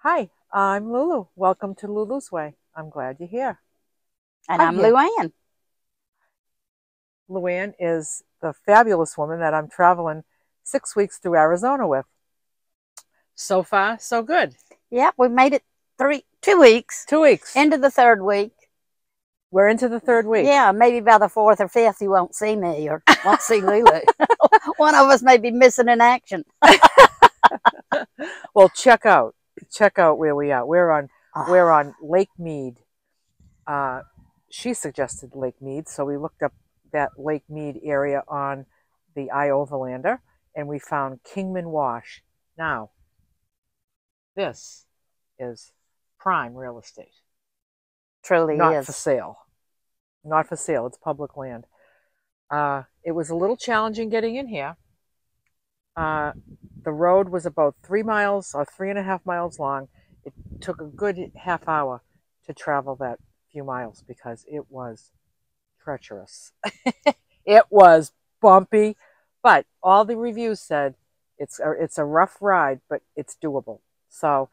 Hi, I'm Lulu. Welcome to Lulu's Way. I'm glad you're here. And I'm Yeah. Luann. Luann is the fabulous woman that I'm traveling 6 weeks through Arizona with. So far, so good. Yep, we made it 2 weeks 2 weeks. into the third week. We're into the third week. Yeah, maybe by the fourth or fifth you won't see me or won't see Lulu. One of us may be missing in action. Well, check out where we are. We're on Lake Mead. She suggested Lake Mead, so we looked up that Lake Mead area on the iOverlander, and we found Kingman Wash. Now, this is prime real estate. Truly Not is. for sale. Not for sale. It's public land. It was a little challenging getting in here. The road was about 3 miles or 3.5 miles long. It took a good half hour to travel that few miles because it was treacherous. It was bumpy, but all the reviews said it's a rough ride, but it's doable. So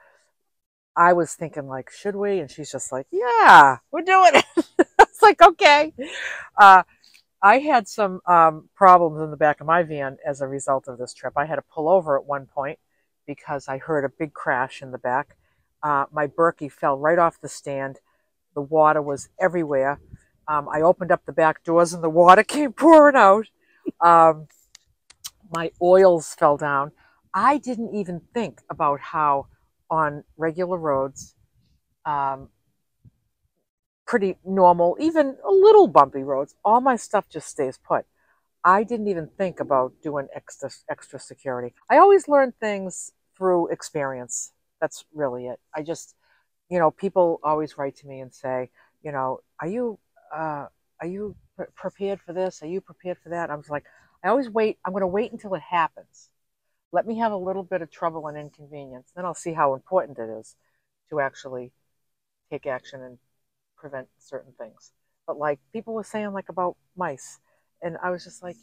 I was thinking, like, should we? And she's just like, yeah, we're doing it. It's like, okay. I had some problems in the back of my van as a result of this trip. I had to pull over at one point because I heard a big crash in the back. My Berkey fell right off the stand. The water was everywhere. I opened up the back doors and the water came pouring out. My oils fell down. I didn't even think about how on regular roads, pretty normal, even a little bumpy roads, all my stuff just stays put. I didn't even think about doing extra security. I always learn things through experience. That's really it. I just, people always write to me and say, are you prepared for this? Are you prepared for that? I was like, I always wait. I'm going to wait until it happens. Let me have a little bit of trouble and inconvenience. Then I'll see how important it is to actually take action and prevent certain things. But like people were saying, like about mice, and I was just like,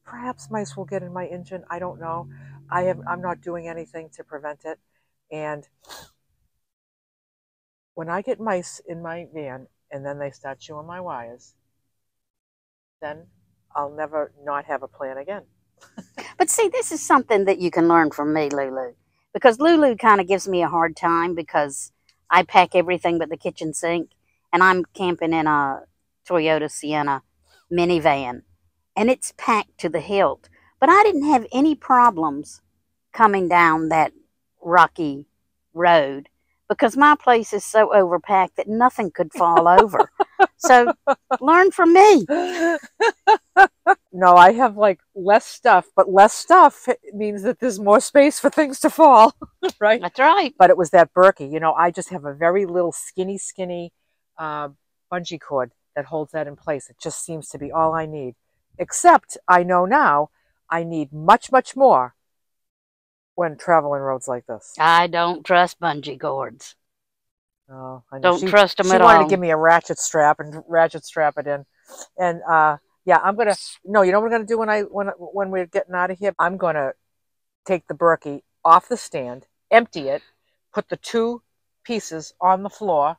perhaps mice will get in my engine. I don't know. I'm not doing anything to prevent it. And when I get mice in my van and then they start chewing my wires, then I'll never not have a plan again. But see, this is something that you can learn from me, Lulu. Because Lulu kind of gives me a hard time because I pack everything but the kitchen sink. And I'm camping in a Toyota Sienna minivan. And it's packed to the hilt. But I didn't have any problems coming down that rocky road because my place is so overpacked that nothing could fall over. So learn from me. No, I have like less stuff, but less stuff means that there's more space for things to fall, right? That's right. But it was that Berkey. I just have a very little skinny bungee cord that holds that in place. It just seems to be all I need. Except I know now I need much, much more when traveling roads like this. I don't trust bungee cords. Oh, I know. Don't trust them at all. She wanted to give me a ratchet strap and ratchet strap it in. And yeah, I'm gonna. No, you know what I'm gonna do when we're getting out of here? I'm gonna take the Berkey off the stand, empty it, put the two pieces on the floor,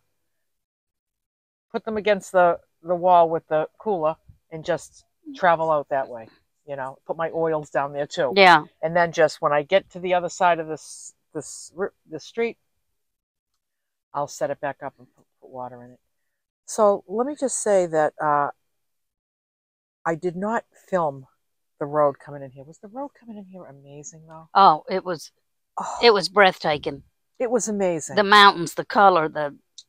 put them against the wall with the cooler, and just travel out that way. Put my oils down there too. Yeah. And then just when I get to the other side of the street, I'll set it back up and put water in it. So let me just say that I did not film the road coming in here. Was the road coming in here amazing though? Oh, it was breathtaking. It was amazing. The mountains, the color,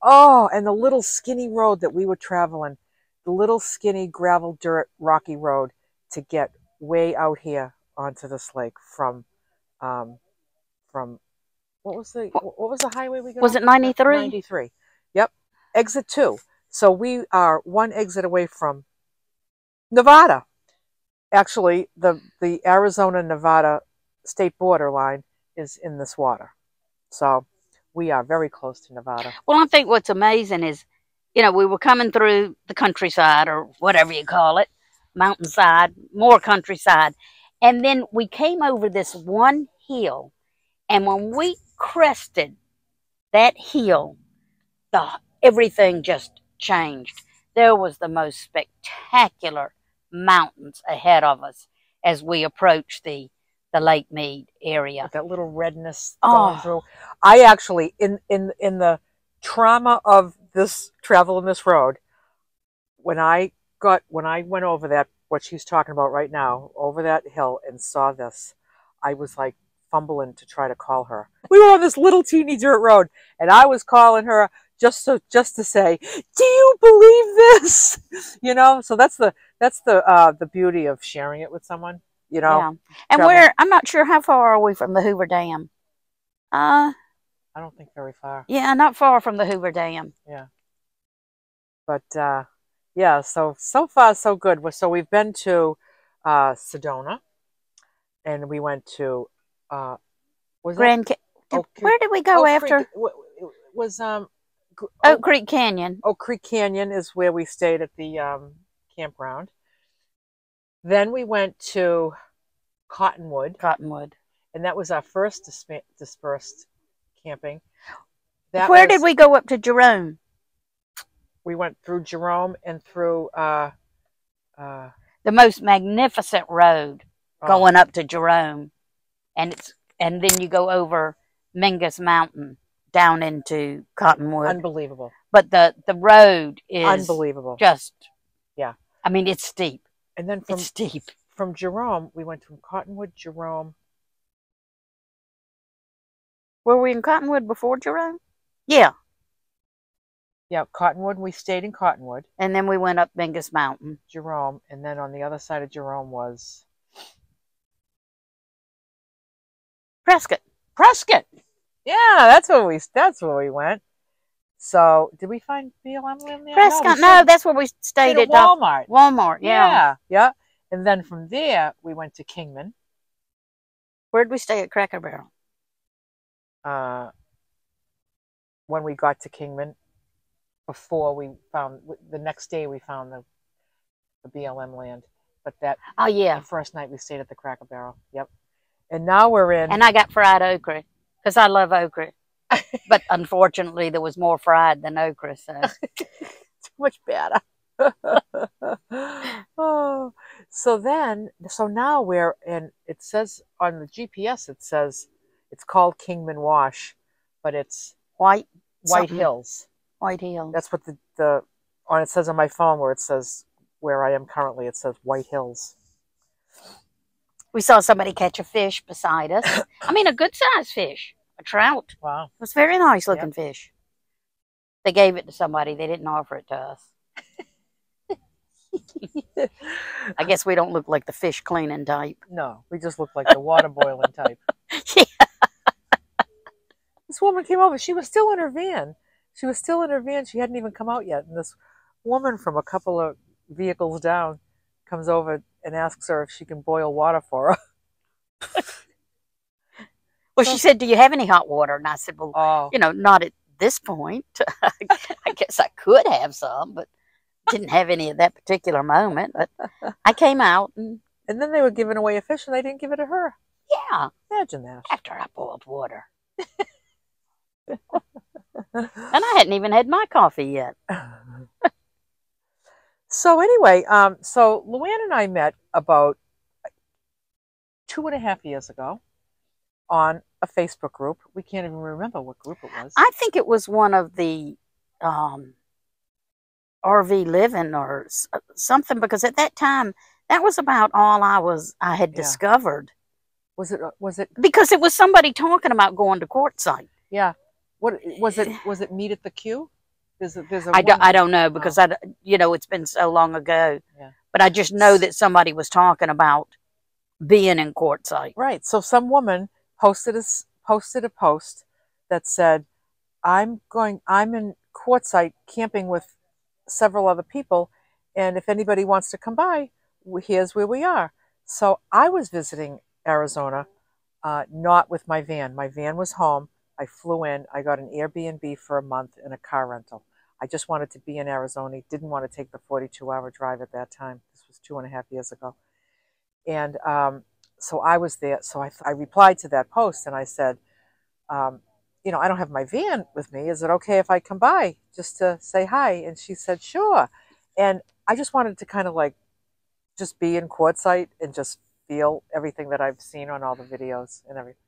and the little skinny road that we were traveling, the little skinny gravel dirt rocky road to get way out here onto this lake from what was the highway we got? Was it 93? 93. Yep. Exit 2. So we are one exit away from Nevada. Actually, the Arizona-Nevada state border line is in this water. So we are very close to Nevada. Well, I think what's amazing is, we were coming through the countryside or whatever you call it, mountainside, more countryside. And then we came over this one hill. And when we crested that hill, everything just changed. There was the most spectacular mountains ahead of us as we approached the Lake Mead area. With that little redness going through. I actually, in the trauma of this travel in this road, when I went over that, what she's talking about right now, over that hill and saw this, I was like fumbling to try to call her. We were on this little teeny dirt road, and I was calling her just to say, "Do you believe this?" You know. So that's the beauty of sharing it with someone. You know. Yeah. And I'm not sure how far are we from the Hoover Dam. I don't think very far. Yeah, not far from the Hoover Dam. Yeah. But yeah, so far so good. So we've been to Sedona, and we went to was Grand. Where did we go after? It was Oak Creek Canyon. Oak Creek Canyon is where we stayed at the campground. Then we went to Cottonwood, and that was our first dispersed camping. Where did we go up to Jerome? We went through Jerome and through the most magnificent road going up to Jerome, and then you go over Mingus Mountain down into Cottonwood. Unbelievable. But the road is unbelievable. Just yeah. I mean, it's steep. And then from Jerome, we went from Cottonwood, Jerome. Were we in Cottonwood before Jerome? Yeah. Yeah, Cottonwood. We stayed in Cottonwood. And then we went up Mingus Mountain. Jerome. And then on the other side of Jerome was Prescott. Yeah, that's where we went. So did we find BLM land there? Prescott, no, that's where we stayed at Walmart. Walmart, yeah. Yeah. And then from there we went to Kingman. Where'd we stay at Cracker Barrel? When we got to Kingman, before we found the next day we found the BLM land. But the first night we stayed at the Cracker Barrel. Yep. And now we're in. And I got fried okra because I love okra. But unfortunately, there was more fried than okra, so too much better. So now we're in. It says on the GPS, it says it's called Kingman Wash, but it's White Hills. White Hills. That's what it says on my phone where it says where I am currently. It says White Hills. We saw somebody catch a fish beside us. I mean, a good-sized fish. A trout. Wow. It was a very nice looking fish. They gave it to somebody. They didn't offer it to us. I guess we don't look like the fish cleaning type. No, we just look like the water boiling type. Yeah. This woman came over. She was still in her van. She hadn't even come out yet. And this woman from a couple of vehicles down comes over and asks her if she can boil water for her. Well, she said, "Do you have any hot water?" And I said, "Well, not at this point. I guess I could have some, but didn't have any at that particular moment." But I came out. And then they were giving away a fish, and they didn't give it to her. Yeah. Imagine that. After I boiled water. And I hadn't even had my coffee yet. So anyway, so Luann and I met about 2.5 years ago on a Facebook group. We can't even remember what group it was. I think it was one of the RV living or something, because at that time, that was about all I had discovered. Was it? Because it was somebody talking about going to Quartzsite. Yeah. What was it? Was it Mead at the Q? I don't know, because it's been so long ago. Yeah. But I just know that somebody was talking about being in Quartzsite. Right. So some woman posted a post that said, I'm in Quartzsite camping with several other people, and if anybody wants to come by, here's where we are. So I was visiting Arizona, not with my van. My van was home. I flew in. I got an Airbnb for a month and a car rental. I just wanted to be in Arizona. Didn't want to take the 42-hour drive at that time. This was 2.5 years ago. And so I was there. So I replied to that post, and I said, I don't have my van with me. Is it okay if I come by just to say hi? And she said, sure. And I just wanted to kind of like just be in quartzite and just feel everything that I've seen on all the videos and everything.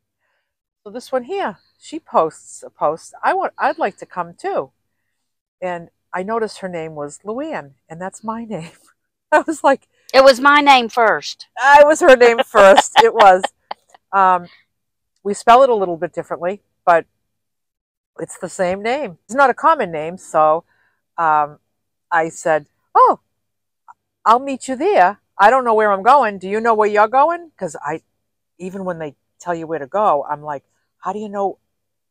So this one here, she posts a post. I'd like to come too. And I noticed her name was Luann, and that's my name. I was like, It was my name first. I was her name first. It was. We spell it a little bit differently, but it's the same name. It's not a common name, so I said, "Oh, I'll meet you there. I don't know where I'm going. Do you know where you're going?" Because even when they tell you where to go, I'm like, "How do you know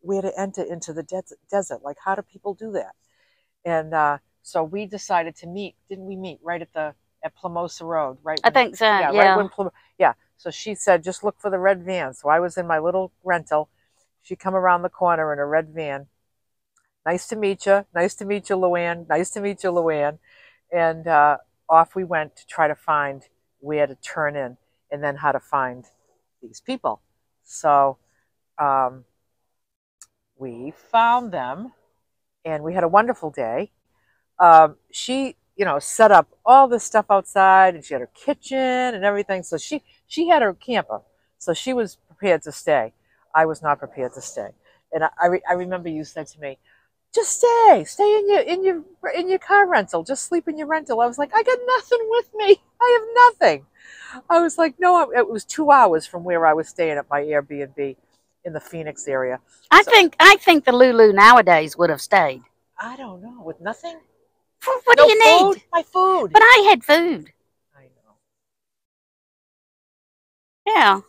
where to enter into the desert? Like, how do people do that?" And so we decided to meet. Didn't we meet right at Plamosa Road? Right. I think so. Yeah. Yeah. Right when yeah. So she said, just look for the red van. So I was in my little rental. She come around the corner in a red van. Nice to meet you. Nice to meet you, Luann. Nice to meet you, Luann. And off we went to try to find where to turn in and then how to find these people. So we found them and we had a wonderful day. She, set up all this stuff outside and she had her kitchen and everything. So she had her camper. So she was prepared to stay. I was not prepared to stay. And I remember you said to me, just stay in your car rental, just sleep in your rental. I was like, I got nothing with me. I have nothing. I was like, no, it was 2 hours from where I was staying at my Airbnb in the Phoenix area. I think the Lulu nowadays would have stayed. I don't know, with nothing. What no do you food? need? My food. But I had food. I know. Yeah.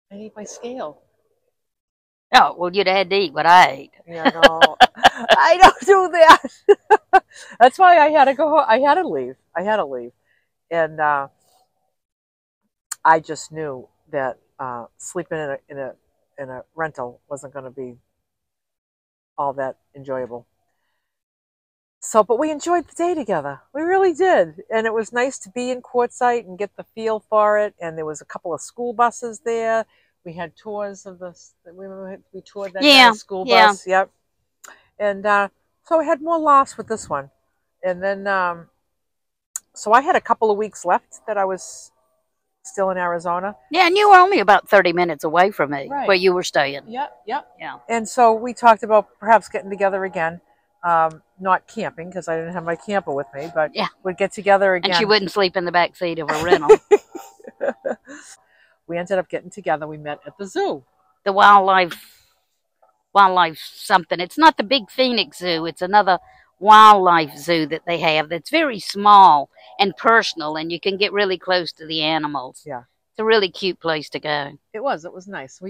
I need my scale. Oh, well, you'd have had to eat what I ate. Yeah, no, I don't do that. That's why I had to go. I had to leave. And I just knew that sleeping in a rental wasn't going to be all that enjoyable. So, but we enjoyed the day together. We really did, and it was nice to be in Quartzsite and get the feel for it. And there was a couple of school buses there. We had tours of we toured that kind of school bus. Yep. And so I had more laughs with this one. And then, so I had a couple of weeks left that I was still in Arizona. Yeah, and you were only about 30 minutes away from me, right, where you were staying. Yep. Yeah. And so we talked about perhaps getting together again. Not camping because I didn't have my camper with me, but yeah, we'd get together again. And she wouldn't sleep in the back seat of a rental. We ended up getting together. We met at the zoo. The wildlife something. It's not the big Phoenix Zoo. It's another wildlife zoo that they have that's very small and personal, and you can get really close to the animals. Yeah. It's a really cute place to go. It was nice. We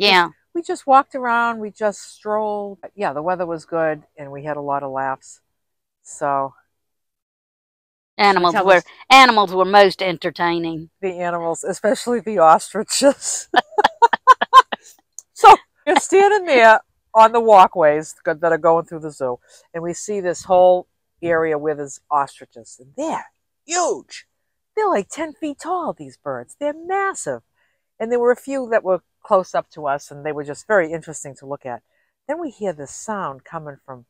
just walked around. We just strolled. Yeah, the weather was good, and we had a lot of laughs. So animals were most entertaining. The animals, especially the ostriches. So you're standing there on the walkways that are going through the zoo, and we see this whole area where there's ostriches, and they're huge. They're like 10 feet tall, these birds. They're massive. And there were a few that were close up to us, and they were just very interesting to look at. Then we hear this sound coming from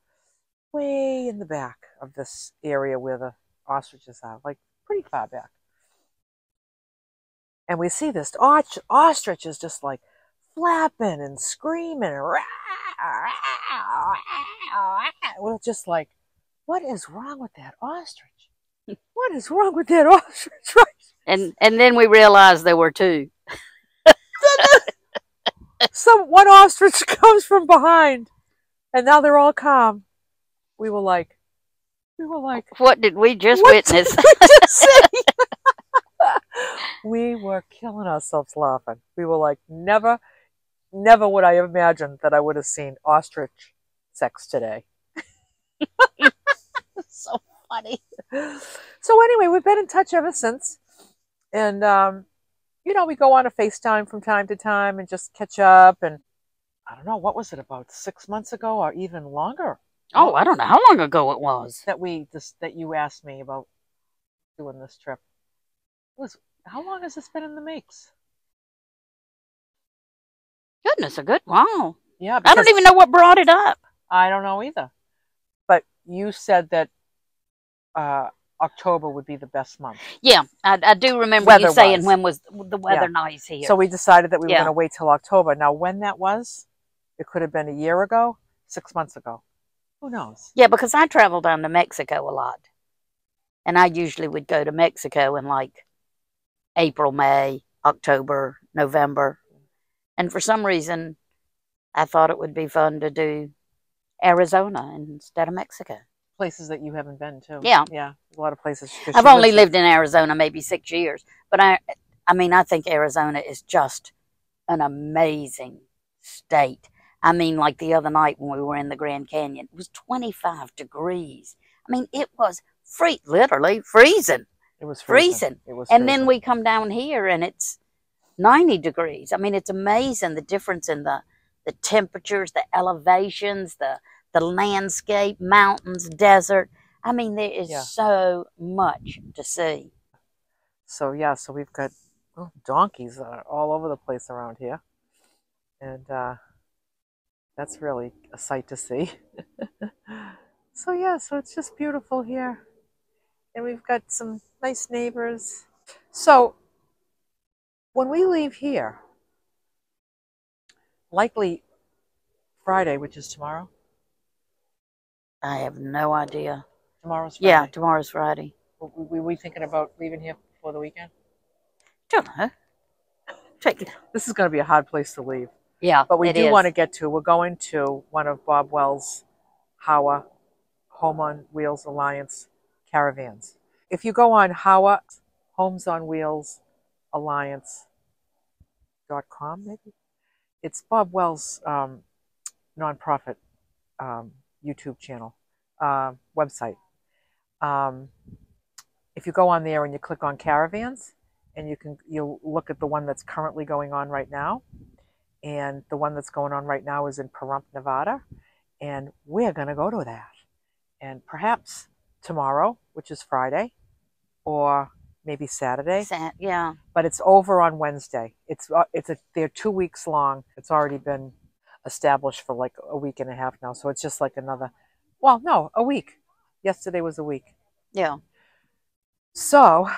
way in the back of this area where the ostriches are, like pretty far back. And we see this ostrich is just like flapping and screaming. We're just like, what is wrong with that ostrich? What is wrong with that ostrich? And then we realized there were two. One ostrich comes from behind, and now they're all calm. We were like, what did we just witness? Did we just see? We were killing ourselves laughing. We were like, never would I have imagined that I would have seen ostrich sex today. So funny. So anyway, we've been in touch ever since, and we go on a FaceTime from time to time and just catch up. And I don't know, what was it, about 6 months ago or even longer? Oh, I don't know how long ago it was that you asked me about doing this trip. How long has this been in the makes? Goodness, a good while. Yeah, I don't because even know what brought it up. I don't know either. But you said that October would be the best month. Yeah, I do remember you saying Weather-wise. when was the weather Yeah. nice here. So we decided that we were going Yeah. to wait till October. Now, when that was, it could have been a year ago, 6 months ago. Who knows? Yeah, because I travel down to Mexico a lot. And I usually would go to Mexico in like April, May, October, November. And for some reason, I thought it would be fun to do Arizona instead of Mexico. Places that you haven't been to. Yeah. Yeah, a lot of places. I've only lived in Arizona maybe 6 years. But I mean, I think Arizona is just an amazing state. I mean, like the other night when we were in the Grand Canyon, it was 25 degrees. I mean, it was literally freezing. It was freezing. It was and freezing. then we come down here and it's 90 degrees. I mean, it's amazing the difference in the temperatures, the elevations, the landscape, mountains, desert. I mean, there is so much to see. So yeah, so we've got donkeys all over the place around here. And that's really a sight to see. So yeah, so it's just beautiful here. And we've got some nice neighbors. So when we leave here, likely Friday, which is tomorrow. I have no idea. Tomorrow's Friday. Yeah, tomorrow's Friday. Were we thinking about leaving here before the weekend? Don't know. This is going to be a hard place to leave. Yeah, but we do want to get to. We're going to one of Bob Wells' Howa Home on Wheels Alliance caravans. If you go on Howa Homes on Wheels Alliance.com, maybe it's Bob Wells' nonprofit YouTube channel website. If you go on there and you click on caravans, and you'll look at the one that's currently going on right now. And the one that's going on right now is in Pahrump, Nevada. And we're going to go to that. And perhaps tomorrow, which is Friday, or maybe Saturday. Yeah. But it's over on Wednesday. They're 2 weeks long. It's already been established for like a week and a half now. So it's just like a week. Yesterday was a week. Yeah. So.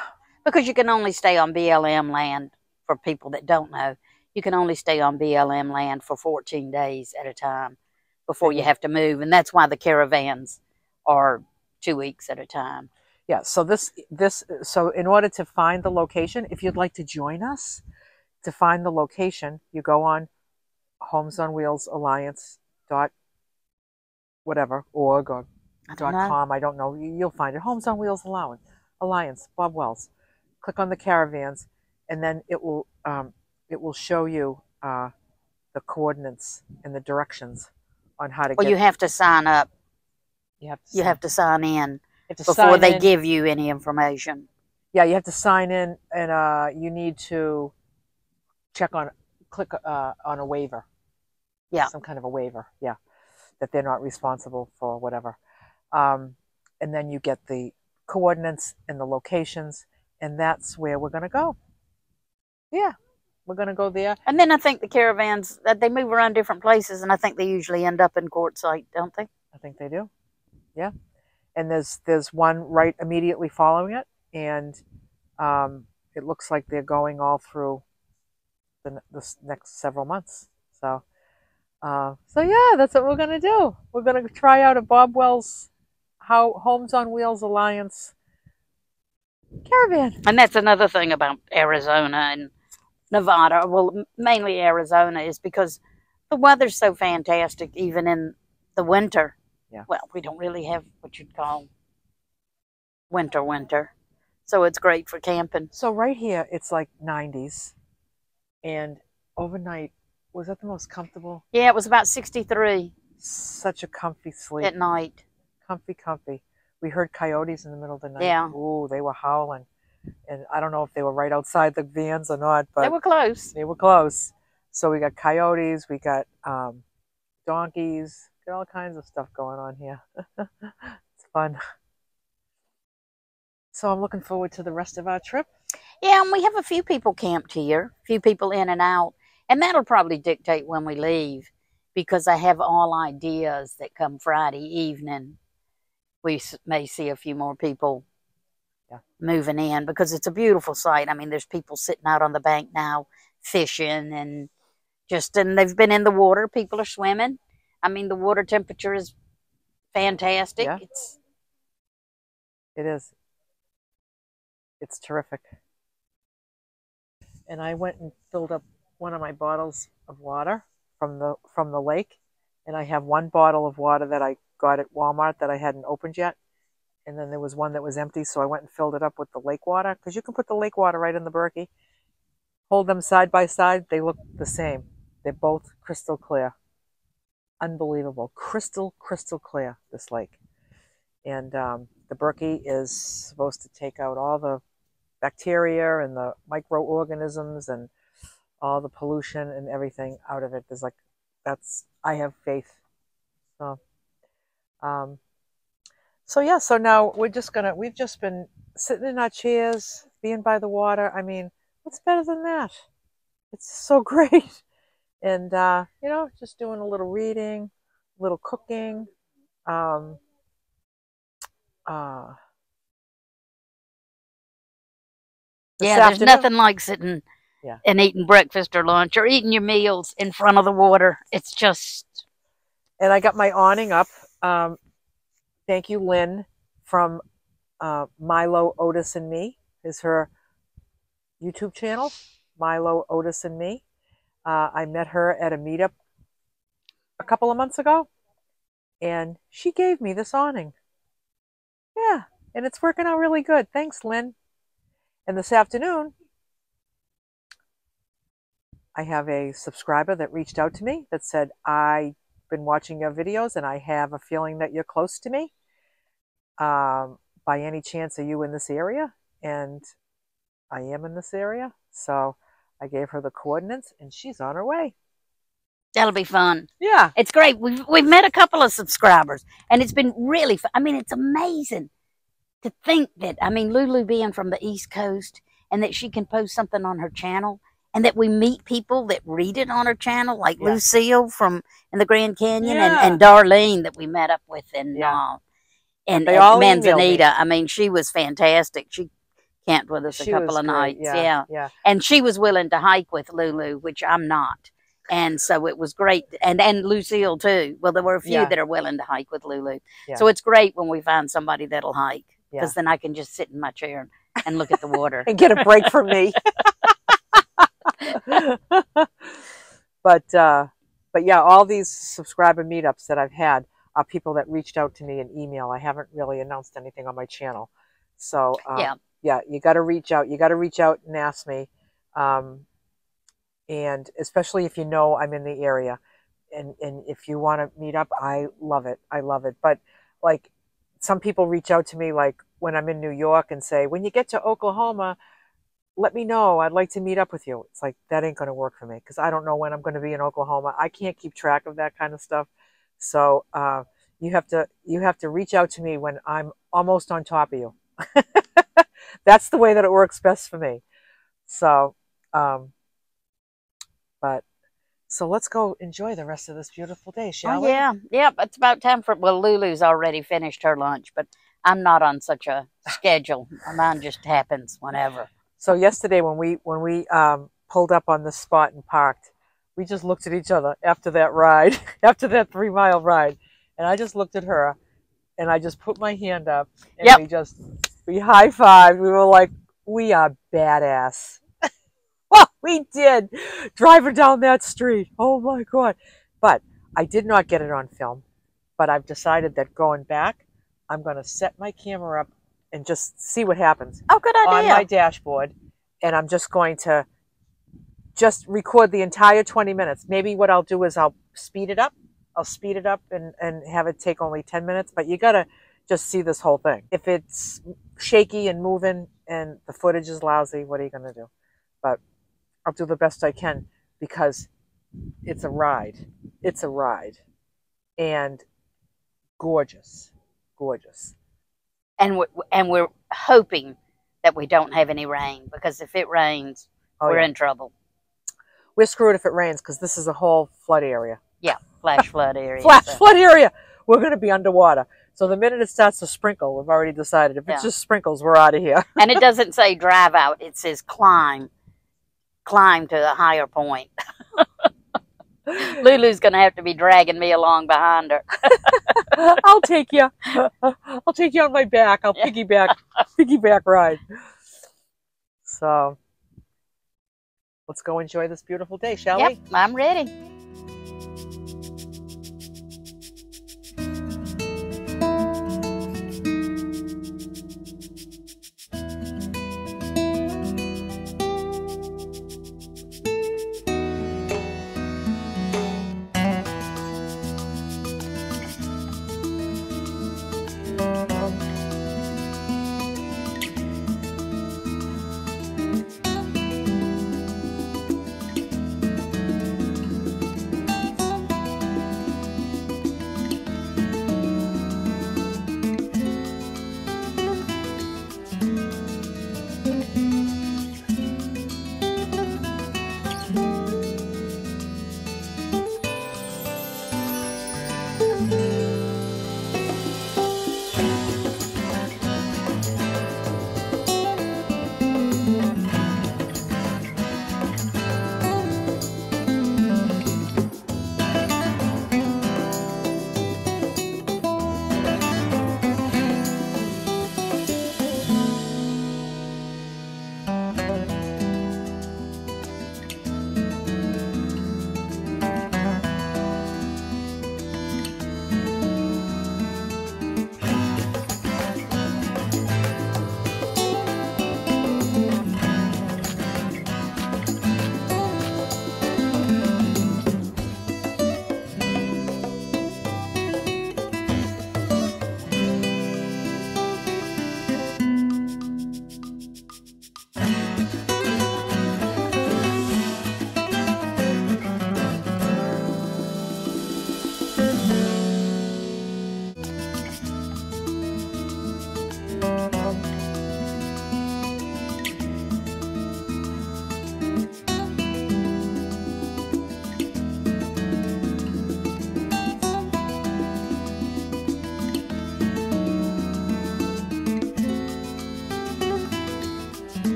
Because you can only stay on BLM land, for people that don't know. You can only stay on BLM land for 14 days at a time before you have to move. And that's why the caravans are 2 weeks at a time. Yeah, so so in order to find the location, if you'd like to join us, to find the location, you go on Homes on Wheels Alliance .org or .com, I don't know. You'll find it. Homes on Wheels Alliance, Bob Wells. Click on the caravans, and then it will show you the coordinates and the directions on how to get. Well, you have to sign up. You have to sign in before they give you any information. Yeah, you have to sign in, and you need to click on a waiver. Yeah, some kind of a waiver. Yeah, that they're not responsible for whatever. And then you get the coordinates and the locations, and that's where we're going to go. Yeah. We're going to go there. And then I think the caravans, they move around different places, and I think they usually end up in Quartzsite, don't they? I think they do. Yeah. And there's one right immediately following it, and it looks like they're going all through the next several months. So yeah, that's what we're going to do. We're going to try out a Bob Wells Homes on Wheels Alliance caravan. And that's another thing about Arizona and Nevada, well, mainly Arizona, is because the weather's so fantastic, even in the winter. Yeah. Well, we don't really have what you'd call winter. So it's great for camping. So right here, it's like 90s. And overnight, was that the most comfortable? Yeah, it was about 63. Such a comfy sleep. At night. Comfy. We heard coyotes in the middle of the night. Yeah. Ooh, they were howling. And I don't know if they were right outside the vans or not, but they were close. They were close. So we got coyotes, we got donkeys, got all kinds of stuff going on here. It's fun. So I'm looking forward to the rest of our trip. Yeah, and we have a few people camped here, a few people in and out, and that'll probably dictate when we leave. because I have all ideas that come Friday evening, we may see a few more people moving in, because it's a beautiful sight. I mean, there's people sitting out on the bank now fishing, and they've been in the water. People are swimming. I mean, the water temperature is fantastic. Yeah. It is. It's terrific. And I went and filled up one of my bottles of water from the lake, and I have one bottle of water that I got at Walmart that I hadn't opened yet, and then there was one that was empty, so I went and filled it up with the lake water, because you can put the lake water right in the Berkey. Hold them side by side, they look the same. They're both crystal clear. Unbelievable. Crystal clear, this lake. And the Berkey is supposed to take out all the bacteria and the microorganisms and all the pollution and everything out of it. There's like, I have faith. So yeah, so now we've just been sitting in our chairs, being by the water. I mean, what's better than that? It's so great. And, just doing a little reading, a little cooking. There's nothing like sitting and eating breakfast or lunch or eating your meals in front of the water. It's just... And I got my awning up. Thank you, Lynn, from Milo, Otis, and Me, is her YouTube channel, Milo, Otis, and Me. I met her at a meetup a couple of months ago, and she gave me this awning. Yeah, and it's working out really good. Thanks, Lynn. And this afternoon, I have a subscriber that reached out to me that said, I've been watching your videos and I have a feeling that you're close to me. By any chance, are you in this area? And I am in this area. So I gave her the coordinates and she's on her way. That'll be fun. Yeah. It's great. We've met a couple of subscribers and it's been really fun. I mean, it's amazing to think that, Lulu being from the East Coast and that she can post something on her channel and that we meet people that read it on her channel, like Lucille in the Grand Canyon and Darlene that we met up with and Manzanita. I mean, she was fantastic. She camped with us a couple of nights. Yeah. And she was willing to hike with Lulu, which I'm not. And so it was great. And Lucille too. Well, there were a few that are willing to hike with Lulu. Yeah. So it's great when we find somebody that'll hike, because then I can just sit in my chair and look at the water. And get a break from me. But yeah, all these subscriber meetups that I've had are people that reached out to me in email. I haven't really announced anything on my channel. So you got to reach out. You got to reach out and ask me. And especially if you know I'm in the area, and if you want to meet up, I love it. I love it. But like, some people reach out to me like when I'm in New York and say, when you get to Oklahoma, let me know. I'd like to meet up with you. It's like, that ain't going to work for me, because I don't know when I'm going to be in Oklahoma. I can't keep track of that kind of stuff. So you have to reach out to me when I'm almost on top of you. That's the way that it works best for me. So, so let's go enjoy the rest of this beautiful day, shall we? Yeah. It's about time for... Well, Lulu's already finished her lunch, but I'm not on such a schedule. Mine just happens whenever. So yesterday when we pulled up on the spot and parked, we just looked at each other after that ride, after that 3-mile ride. And I just looked at her and I just put my hand up and we high-fived. We were like, we are badass. Well, we did. Driving down that street. Oh my God. But I did not get it on film. But I've decided that going back, I'm going to set my camera up and just see what happens. Oh, good idea. On my dashboard. And I'm just going to just record the entire 20 minutes. Maybe what I'll do is I'll speed it up. I'll speed it up and have it take only 10 minutes. But you got to just see this whole thing. If it's shaky and moving and the footage is lousy, what are you going to do? But I'll do the best I can, because it's a ride. It's a ride. And gorgeous. Gorgeous. And we're hoping that we don't have any rain, because if it rains, we're in trouble. We're screwed if it rains, because this is a whole flood area. Yeah. flash flood area. Flash flood area. We're going to be underwater. So the minute it starts to sprinkle, we've already decided if it just sprinkles, we're out of here. And it doesn't say drive out. It says climb to a higher point. Lulu's going to have to be dragging me along behind her. I'll take you. I'll take you on my back. I'll piggyback ride. So let's go enjoy this beautiful day, shall we? Yep, I'm ready.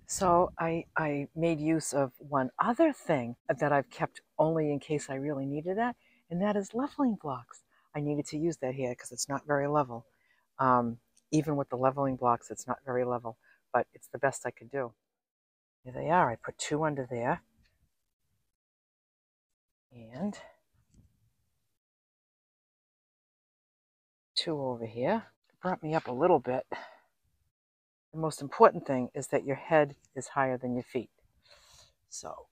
So I made use of one other thing that I've kept only in case I really needed that, and that is leveling blocks. I needed to use that here because it's not very level. Even with the leveling blocks, it's not very level, but it's the best I could do. Here they are. I put 2 under there, and 2 over here. It brought me up a little bit. The most important thing is that your head is higher than your feet. So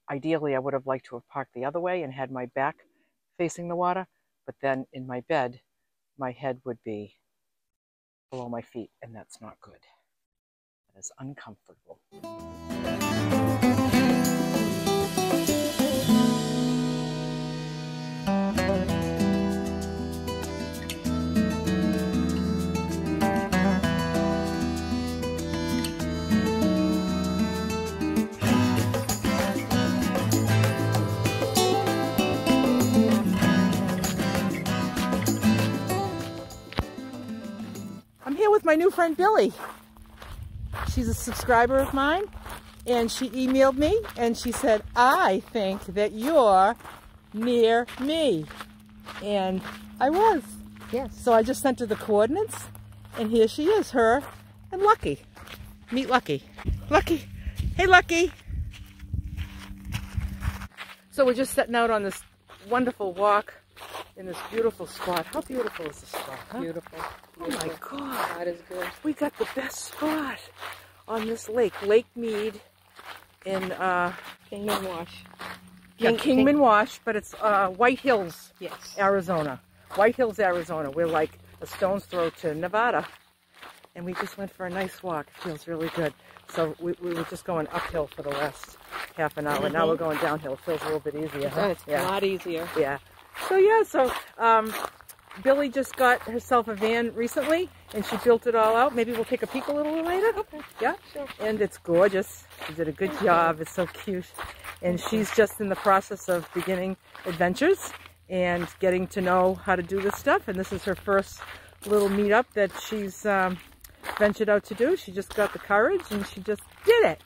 ideally, I would have liked to have parked the other way and had my back facing the water, but then in my bed, my head would be below my feet, and that's not good. That is uncomfortable. I'm here with my new friend Billy. She's a subscriber of mine, and she emailed me and she said, I think that you're near me. And I was. Yes. So I just sent her the coordinates, and here she is, her and Lucky. Meet Lucky. Lucky. Hey, Lucky. So we're just setting out on this wonderful walk in this beautiful spot. How beautiful is this spot, huh? Beautiful. Oh my God. That is good. We got the best spot on this lake, Lake Mead in Kingman Wash. Kingman Wash, but it's White Hills, Yes. Arizona. White Hills, Arizona. We're like a stone's throw to Nevada. And we just went for a nice walk. It feels really good. So we were just going uphill for the last half an hour. Now we're going downhill. It feels a little bit easier, huh? It's a lot easier. Yeah. So Billy just got herself a van recently, and she built it all out. Maybe we'll take a peek a little later. Okay. Yeah. Sure. And it's gorgeous. She did a good job. It's so cute. And she's just in the process of beginning adventures and getting to know how to do this stuff. And this is her first little meetup that she's ventured out to do. She just got the courage and she just did it.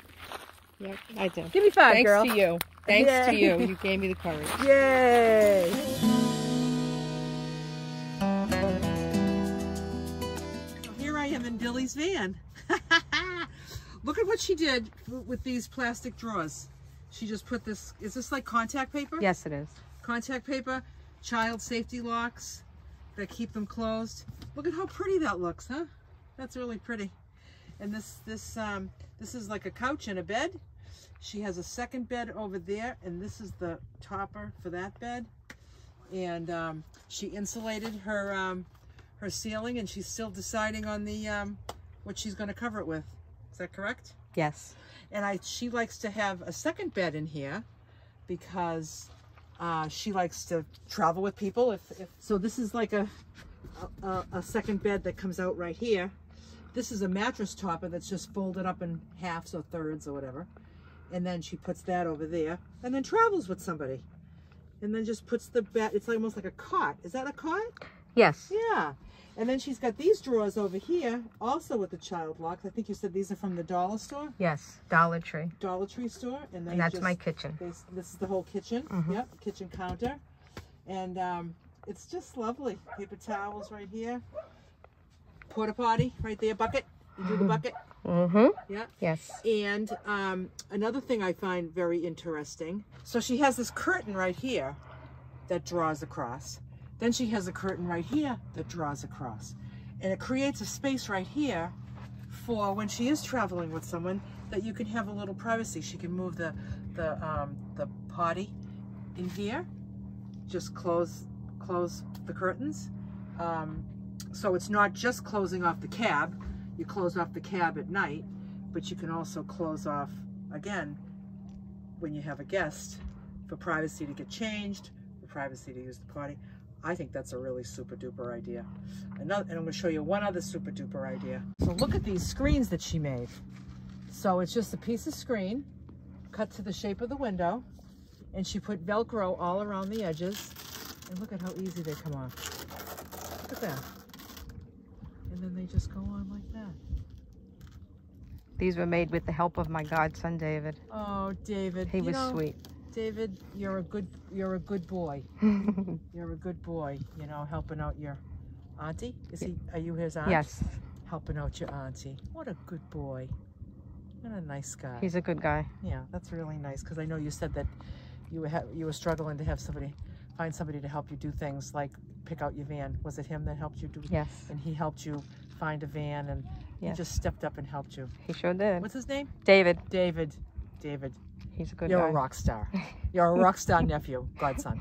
Yep, I did. Give me five, Thanks girl. to you. Thanks Yay. to you. You gave me the courage. Yay! Here I am in Billy's van. Look at what she did with these plastic drawers. She just put this, is this like contact paper? Yes, it is. Contact paper, child safety locks that keep them closed. Look at how pretty that looks, huh? That's really pretty. And this is like a couch and a bed. She has a second bed over there, and this is the topper for that bed. And she insulated her her ceiling, and she's still deciding on the what she's going to cover it with. Is that correct? Yes. And she likes to have a second bed in here because she likes to travel with people. So this is like a second bed that comes out right here. This is a mattress topper that's just folded up in halves or thirds or whatever. And then she puts that over there and then travels with somebody. And then just puts the bed, it's almost like a cot. Is that a cot? Yes. Yeah. And then she's got these drawers over here, also with the child locks. I think you said these are from the dollar store? Yes. Dollar Tree. Dollar Tree store. And that's my kitchen. This is the whole kitchen. Yep, kitchen counter. And it's just lovely. Paper towels right here. Porta potty right there, bucket. You do the bucket? Yeah. Yes. And another thing I find very interesting. So she has this curtain right here that draws across. Then she has a curtain right here that draws across. And it creates a space right here for when she is traveling with someone that you can have a little privacy. She can move the potty in here. Just close the curtains. So it's not just closing off the cab. You close off the cab at night, but you can also close off again when you have a guest for privacy to get changed, for privacy to use the potty. I think that's a really super duper idea. And I'm going to show you one other super duper idea. So look at these screens that she made. So it's just a piece of screen cut to the shape of the window, and she put Velcro all around the edges. And look at how easy they come off. Look at that. And then they just go on like that. These were made with the help of my godson, David. Oh, David. He was sweet. David, you're a good boy. You're a good boy, you know, helping out your auntie. Are you his aunt? Yes. Helping out your auntie. What a good boy. What a nice guy. He's a good guy. Yeah, that's really nice, because I know you said that you were struggling to find somebody to help you do things like pick out your van. Was it him that helped you do it? Yes. And he helped you find a van, and he just stepped up and helped you. He sure did. What's his name? David. David. He's a good You're guy. a rock star. You're a rock star nephew, godson.